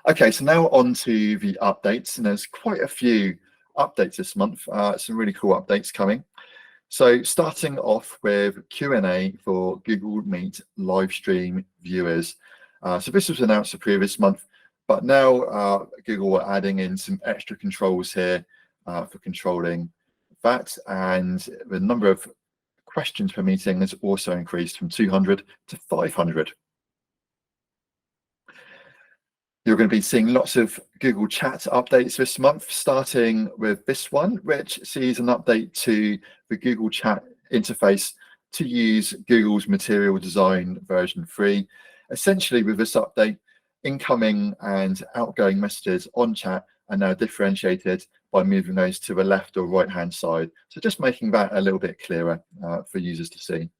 Okay, so now on to the updates, and there's quite a few updates this month. Some really cool updates coming. So starting off with Q&A for Google Meet live stream viewers. So this was announced the previous month, but now Google are adding in some extra controls here for controlling that, and the number of questions per meeting has also increased from 200 to 500. You're going to be seeing lots of Google Chat updates this month, starting with this one, which sees an update to the Google Chat interface to use Google's Material Design version 3. Essentially, with this update, incoming and outgoing messages on chat are now differentiated by moving those to the left or right-hand side. So just making that a little bit clearer for users to see.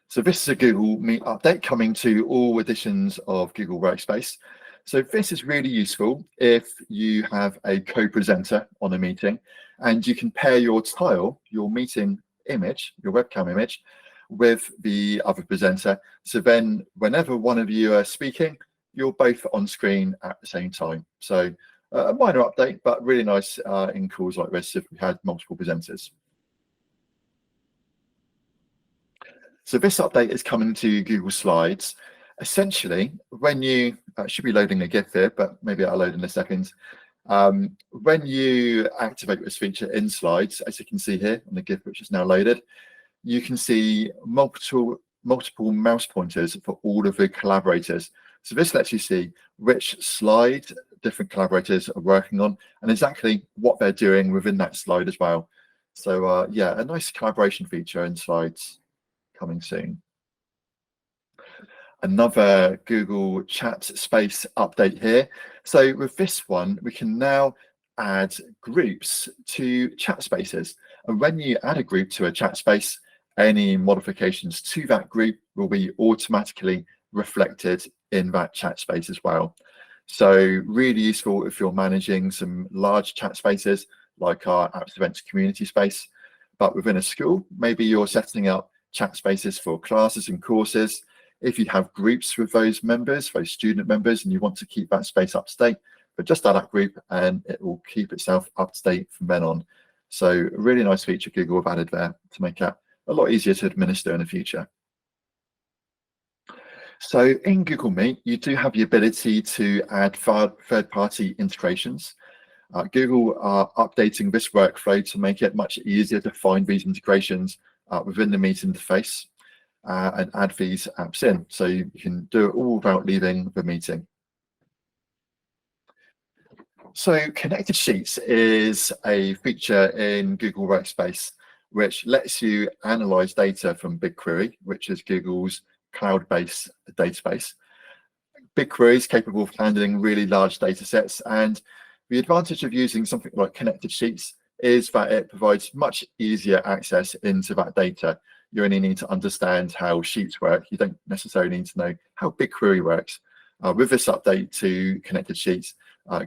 So this is a Google Meet update coming to all editions of Google Workspace. So this is really useful if you have a co-presenter on a meeting and you can pair your tile, your meeting image, your webcam image, with the other presenter. So then whenever one of you are speaking, you're both on screen at the same time. So a minor update, but really nice in calls like this if we had multiple presenters. So this update is coming to Google Slides. Essentially, when you should be loading a GIF here, but maybe I'll load in a second. When you activate this feature in Slides, as you can see here on the GIF, which is now loaded, you can see multiple mouse pointers for all of the collaborators. So this lets you see which slide different collaborators are working on and exactly what they're doing within that slide as well. So yeah, a nice collaboration feature in Slides coming soon. Another Google Chat Space update here. So with this one, we can now add groups to chat spaces. And when you add a group to a chat space, any modifications to that group will be automatically reflected in that chat space as well. So really useful if you're managing some large chat spaces like our Apps Events community space. But within a school, maybe you're setting up chat spaces for classes and courses. If you have groups with those members, those student members, and you want to keep that space up to date, but just add that group and it will keep itself up to date from then on. So a really nice feature Google have added there to make it a lot easier to administer in the future. So in Google Meet, you do have the ability to add third-party integrations. Google are updating this workflow to make it much easier to find these integrations within the Meet interface and add these apps in. So you can do it all without leaving the meeting. So Connected Sheets is a feature in Google Workspace which lets you analyze data from BigQuery, which is Google's cloud-based database. BigQuery is capable of handling really large data sets, and the advantage of using something like Connected Sheets is that it provides much easier access into that data. You only need to understand how sheets work. You don't necessarily need to know how BigQuery works. With this update to Connected Sheets,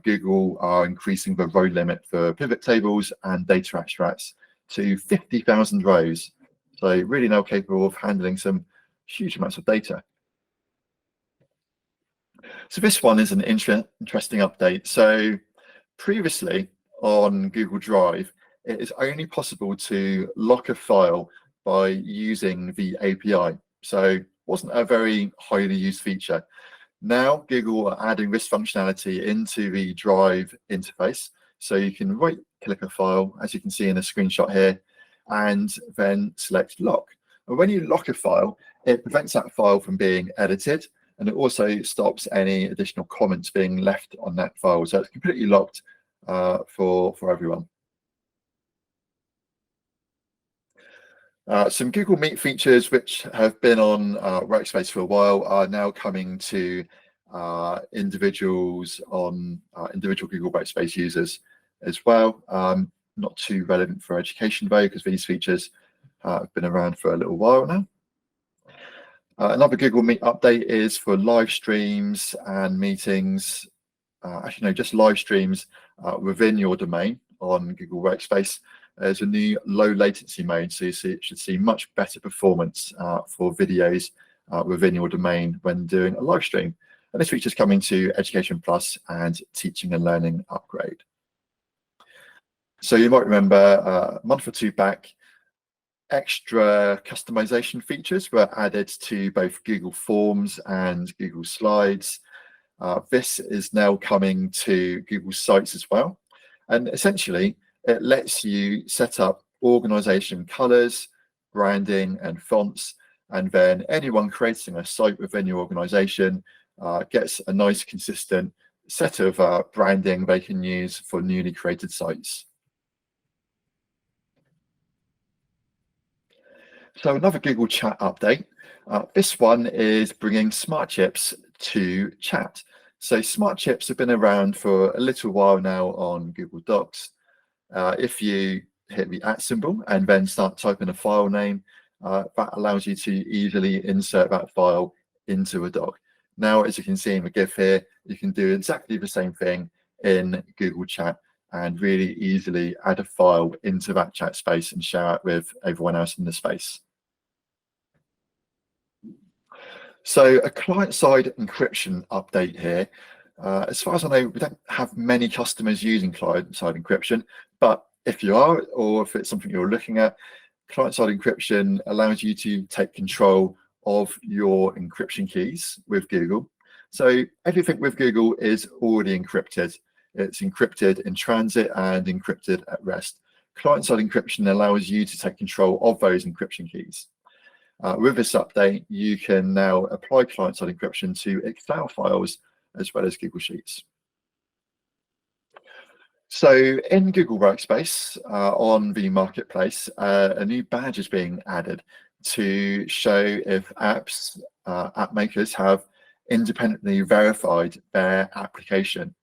Google are increasing the row limit for pivot tables and data abstracts to 50,000 rows. So really now capable of handling some huge amounts of data. So this one is an interesting update. So previously on Google Drive, it is only possible to lock a file by using the API. So it wasn't a very highly used feature. Now Google are adding this functionality into the Drive interface. So you can right-click a file, as you can see in the screenshot here, and then select lock. And when you lock a file, it prevents that file from being edited, and it also stops any additional comments being left on that file. So it's completely locked for everyone. Some Google Meet features which have been on Workspace for a while are now coming to individual Google Workspace users as well. Not too relevant for education though, because these features have been around for a little while now. Another Google Meet update is for live streams and meetings. Actually, no, just live streams within your domain on Google Workspace. There's a new low latency mode, so you should see much better performance for videos within your domain when doing a live stream. And this feature is coming to Education Plus and Teaching and Learning Upgrade. So you might remember a month or two back, extra customization features were added to both Google Forms and Google Slides. This is now coming to Google Sites as well. And essentially, it lets you set up organization colors, branding, and fonts. And then anyone creating a site within your organization gets a nice, consistent set of branding they can use for newly created sites. So another Google Chat update. This one is bringing smart chips to chat. So smart chips have been around for a little while now on Google Docs. If you hit the @ symbol and then start typing a file name, that allows you to easily insert that file into a doc. Now, as you can see in the GIF here, you can do exactly the same thing in Google Chat and really easily add a file into that chat space and share it with everyone else in the space. So a client-side encryption update here. As far as I know, we don't have many customers using client-side encryption, but if you are, or if it's something you're looking at, client-side encryption allows you to take control of your encryption keys with Google. So everything with Google is already encrypted. It's encrypted in transit and encrypted at rest. Client-side encryption allows you to take control of those encryption keys. With this update, you can now apply client-side encryption to Excel files as well as Google Sheets. So in Google Workspace on the marketplace, a new badge is being added to show if app makers have independently verified their application.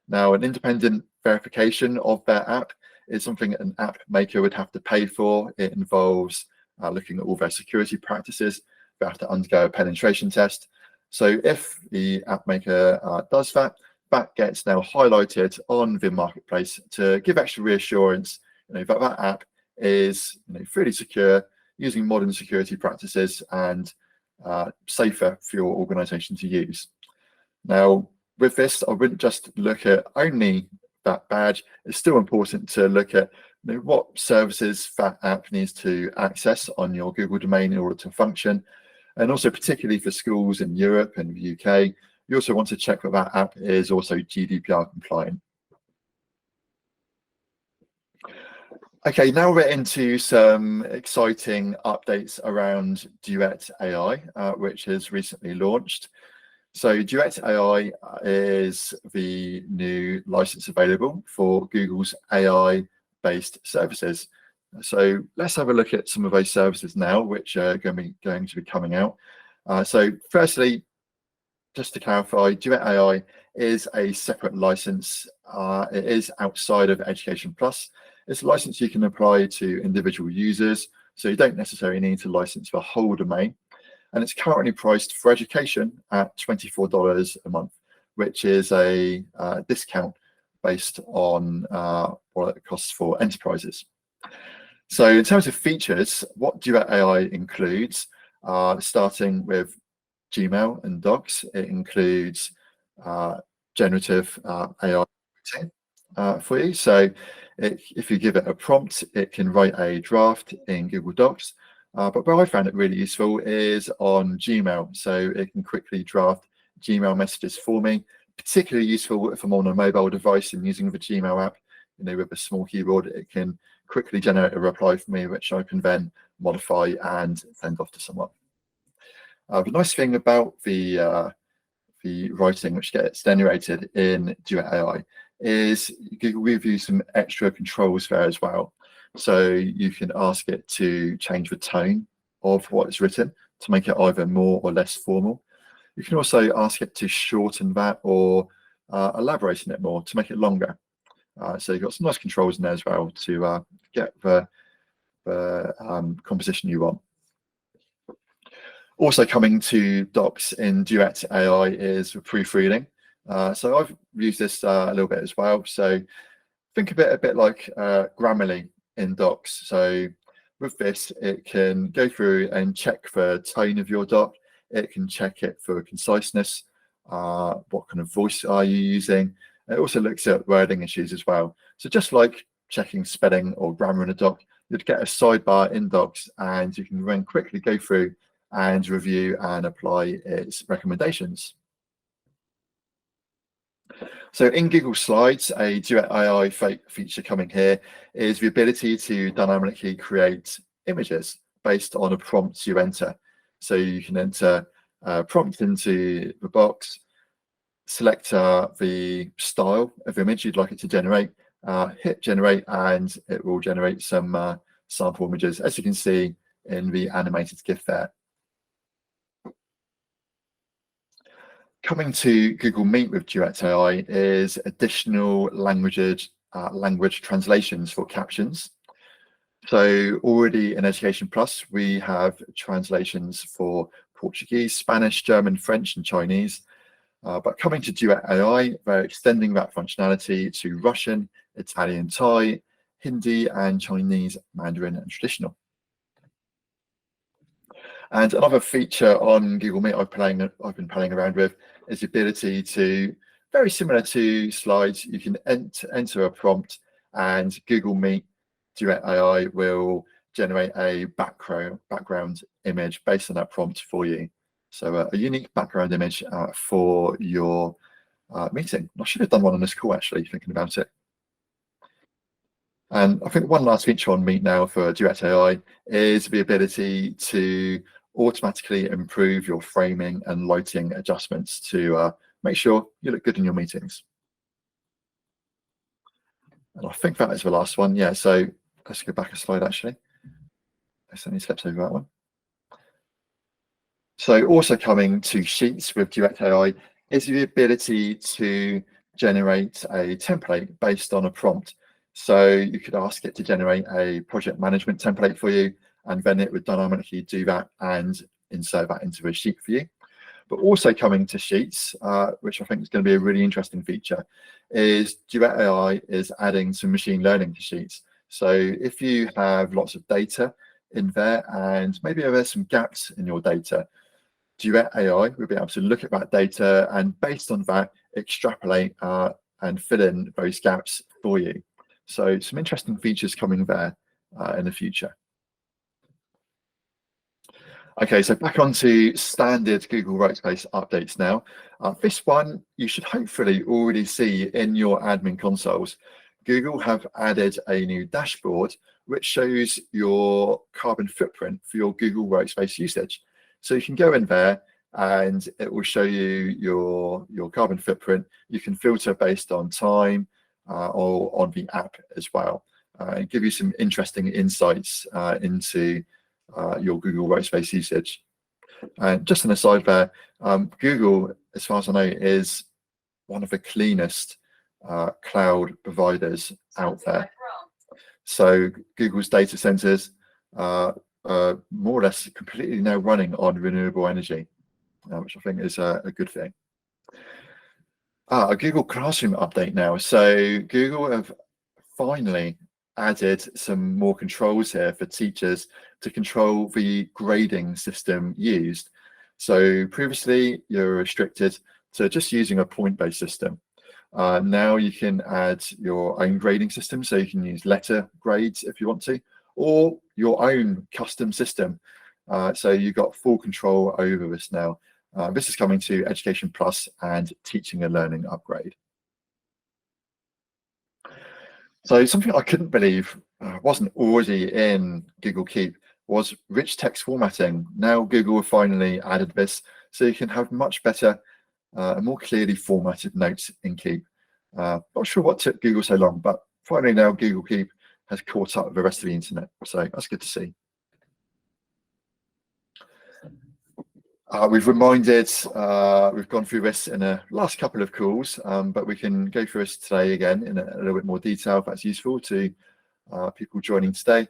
Now, an independent verification of their app is something an app maker would have to pay for. It involves looking at all their security practices. They have to undergo a penetration test. So if the app maker does that, that gets now highlighted on the marketplace to give extra reassurance that that app is fully secure, using modern security practices, and safer for your organization to use. Now, with this, I wouldn't just look at only that badge. It's still important to look at what services that app needs to access on your Google domain in order to function. And also particularly for schools in Europe and the UK, you also want to check that that app is also GDPR compliant. Okay, now we're into some exciting updates around Duet AI, which has recently launched. So Duet AI is the new license available for Google's AI-based services. So let's have a look at some of those services now, which are going to be coming out. So firstly, just to clarify, Duet AI is a separate license. It is outside of Education Plus. It's a license you can apply to individual users, so you don't necessarily need to license the whole domain. And it's currently priced for education at $24 a month, which is a discount based on what it costs for enterprises. So in terms of features, what Duet AI includes, starting with Gmail and Docs, it includes generative AI for you. So if you give it a prompt, it can write a draft in Google Docs. But where I found it really useful is on Gmail. So it can quickly draft Gmail messages for me, particularly useful if I'm on a mobile device and using the Gmail app. With a small keyboard, it can quickly generate a reply for me, which I can then modify and send off to someone. The nice thing about the writing which gets generated in Duet AI is Google gives you some extra controls there as well. So you can ask it to change the tone of what is written to make it either more or less formal. You can also ask it to shorten that or elaborate on it more to make it longer. So you've got some nice controls in there as well to get the composition you want. Also coming to Docs in Duet AI is proofreading. So I've used this a little bit as well. So think of it a bit like Grammarly in Docs. So with this, it can go through and check the tone of your doc. It can check it for conciseness. what kind of voice are you using. It also looks at wording issues as well. So just like checking spelling or grammar in a doc, you'd get a sidebar in Docs, and you can then quickly go through and review and apply its recommendations. So in Google Slides, a Duet AI feature coming here is the ability to dynamically create images based on a prompt you enter. So you can enter a prompt into the box, select the style of image you'd like it to generate, hit generate, and it will generate some sample images, as you can see in the animated GIF there. Coming to Google Meet with Duet AI is additional language translations for captions. So already in Education Plus, we have translations for Portuguese, Spanish, German, French, and Chinese. But coming to Duet AI, they're extending that functionality to Russian, Italian, Thai, Hindi, and Chinese, Mandarin, and traditional. And another feature on Google Meet I've been playing around with is the ability to, very similar to Slides, you can enter a prompt, and Google Meet Duet AI will generate a background image based on that prompt for you. So a unique background image for your meeting. I should have done one on this call, actually, thinking about it. And I think one last feature on Meet now for Duet AI is the ability to automatically improve your framing and lighting adjustments to make sure you look good in your meetings. And I think that is the last one. Yeah, so let's go back a slide, actually. I suddenly slipped over that one. So also coming to Sheets with Duet AI is the ability to generate a template based on a prompt. So you could ask it to generate a project management template for you, and then it would dynamically do that and insert that into a sheet for you. But also coming to Sheets, which I think is going to be a really interesting feature, is Duet AI is adding some machine learning to Sheets. So if you have lots of data in there and maybe there's some gaps in your data, Duet AI will be able to look at that data and based on that, extrapolate and fill in those gaps for you. So some interesting features coming there in the future. Okay, so back onto standard Google Workspace updates now. This one you should hopefully already see in your admin consoles. Google have added a new dashboard which shows your carbon footprint for your Google Workspace usage. So you can go in there and it will show you your carbon footprint. You can filter based on time or on the app as well, and give you some interesting insights into your Google Workspace usage. And just an aside there, Google, as far as I know, is one of the cleanest cloud providers out there. So Google's data centers are more or less completely now running on renewable energy, which I think is a good thing. A Google Classroom update now. So Google have finally added some more controls here for teachers to control the grading system used. So previously you were restricted to just using a point-based system. Now you can add your own grading system, so you can use letter grades if you want to, or your own custom system. So you've got full control over this now. This is coming to Education Plus and Teaching and Learning Upgrade. So something I couldn't believe wasn't already in Google Keep was rich text formatting. Now Google have finally added this, so you can have much better and more clearly formatted notes in Keep. Not sure what took Google so long, but finally now Google Keep has caught up with the rest of the internet, so that's good to see. We've gone through this in the last couple of calls, but we can go through this today again in a little bit more detail if that's useful to people joining today.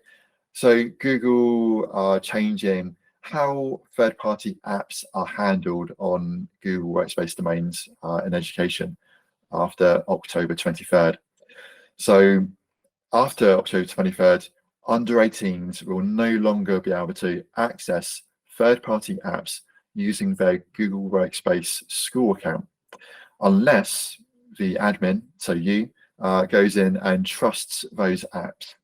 So Google are changing how third-party apps are handled on Google Workspace domains in education after October 23rd. So after October 23rd, under 18s will no longer be able to access third-party apps using their Google Workspace school account, unless the admin, so you, goes in and trusts those apps.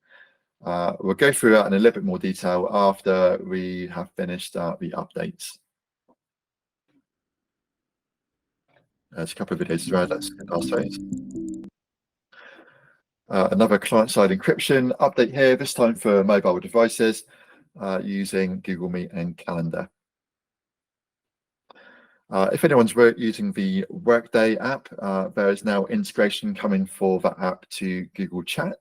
We'll go through that in a little bit more detail after we have finished the updates. There's a couple of videos to add. Let's get past those. Another client-side encryption update here, this time for mobile devices using Google Meet and Calendar. If anyone's using the Workday app, there is now integration coming for that app to Google Chat.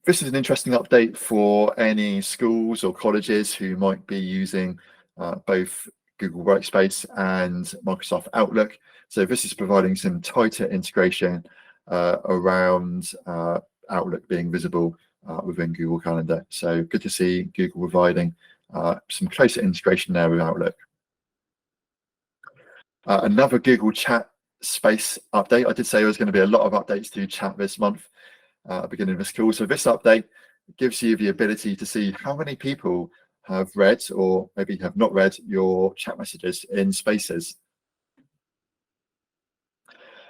This is an interesting update for any schools or colleges who might be using both Google Workspace and Microsoft Outlook. So this is providing some tighter integration around Outlook being visible within Google Calendar. So good to see Google providing some closer integration there with Outlook. Another Google Chat Space update. I did say there was going to be a lot of updates to chat this month at the beginning of this call. So this update gives you the ability to see how many people have read or maybe have not read your chat messages in Spaces.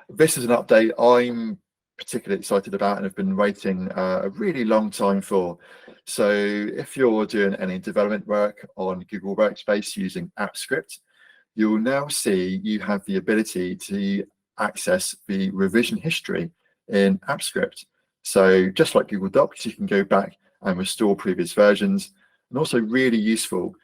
This is an update I'm particularly excited about and have been waiting a really long time for. So if you're doing any development work on Google Workspace using AppScript, you'll now see you have the ability to access the revision history in AppScript. So just like Google Docs, you can go back and restore previous versions, and also really useful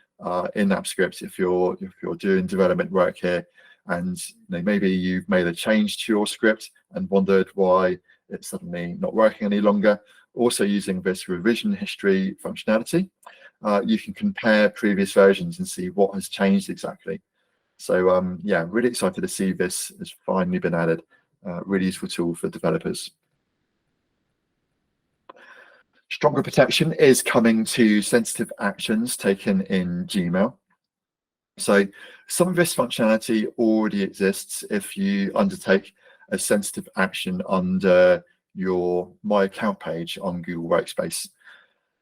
in AppScript if you're doing development work here, and maybe you've made a change to your script and wondered why it's suddenly not working any longer. Also using this revision history functionality, you can compare previous versions and see what has changed exactly. So yeah, really excited to see this has finally been added. Really useful tool for developers. Stronger protection is coming to sensitive actions taken in Gmail. So some of this functionality already exists if you undertake a sensitive action under your My Account page on Google Workspace.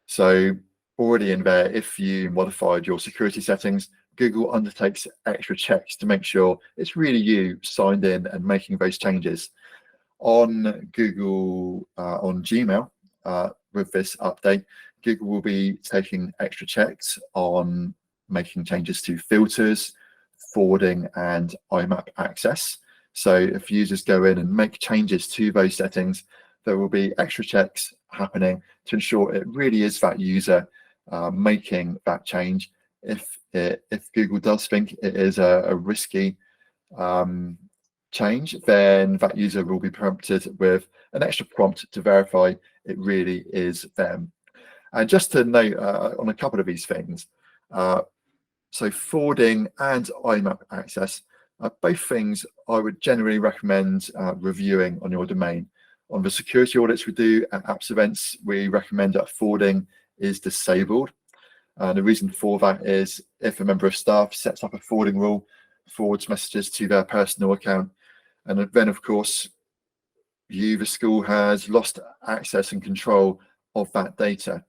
So already in there, if you modified your security settings, Google undertakes extra checks to make sure it's really you signed in and making those changes. On Google, on Gmail, with this update, Google will be taking extra checks on making changes to filters, forwarding, and IMAP access. So if users go in and make changes to those settings, there will be extra checks happening to ensure it really is that user making that change. If Google does think it is a risky change, then that user will be prompted with an extra prompt to verify it really is them. And just to note on a couple of these things, so forwarding and IMAP access, both things I would generally recommend reviewing on your domain. On the security audits we do at Apps Events, we recommend that forwarding is disabled. And the reason for that is if a member of staff sets up a forwarding rule, forwards messages to their personal account, and then of course you, the school, has lost access and control of that data.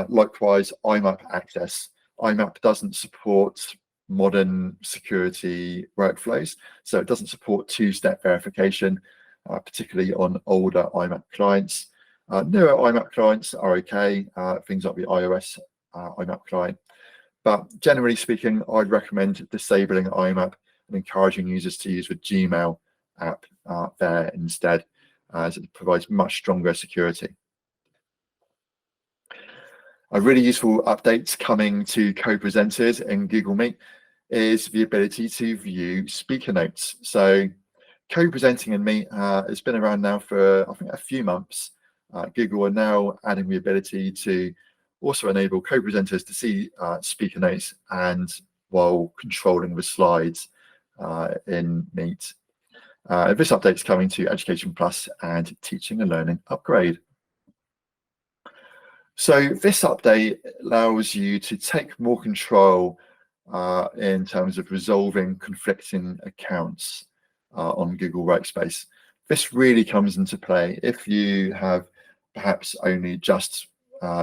Likewise, IMAP access. IMAP doesn't support modern security workflows, so it doesn't support two-step verification, particularly on older IMAP clients. Newer IMAP clients are okay, things like the iOS IMAP client, but generally speaking, I'd recommend disabling IMAP and encouraging users to use the Gmail app there instead, as it provides much stronger security. A really useful update coming to co-presenters in Google Meet is the ability to view speaker notes. So co-presenting in Meet has been around now for, I think, a few months. Google are now adding the ability to also enable co-presenters to see speaker notes and while controlling the slides in Meet. This update is coming to Education Plus and Teaching and Learning Upgrade. So this update allows you to take more control in terms of resolving conflicting accounts on Google Workspace. This really comes into play if you have perhaps only just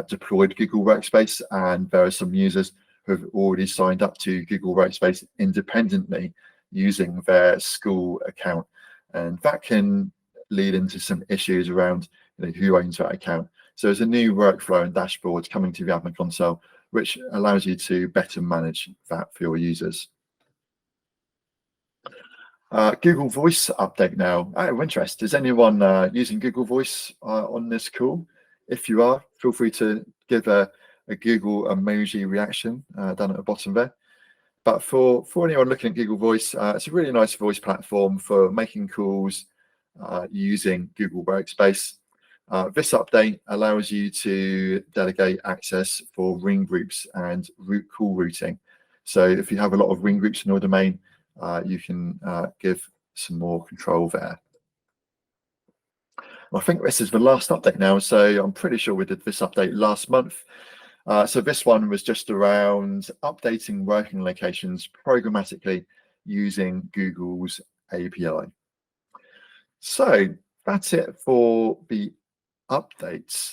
deployed Google Workspace and there are some users who have already signed up to Google Workspace independently using their school account. And that can lead into some issues around who owns that account. So there's a new workflow and dashboard coming to the admin console, which allows you to better manage that for your users. Google Voice update now. Out of interest, is anyone using Google Voice on this call? If you are, feel free to give a Google emoji reaction down at the bottom there. But for anyone looking at Google Voice, it's a really nice voice platform for making calls using Google Workspace. This update allows you to delegate access for ring groups and root call routing. So if you have a lot of ring groups in your domain, you can give some more control there. I think this is the last update now, so I'm pretty sure we did this update last month. So this one was just around updating working locations programmatically using Google's API. So that's it for the updates.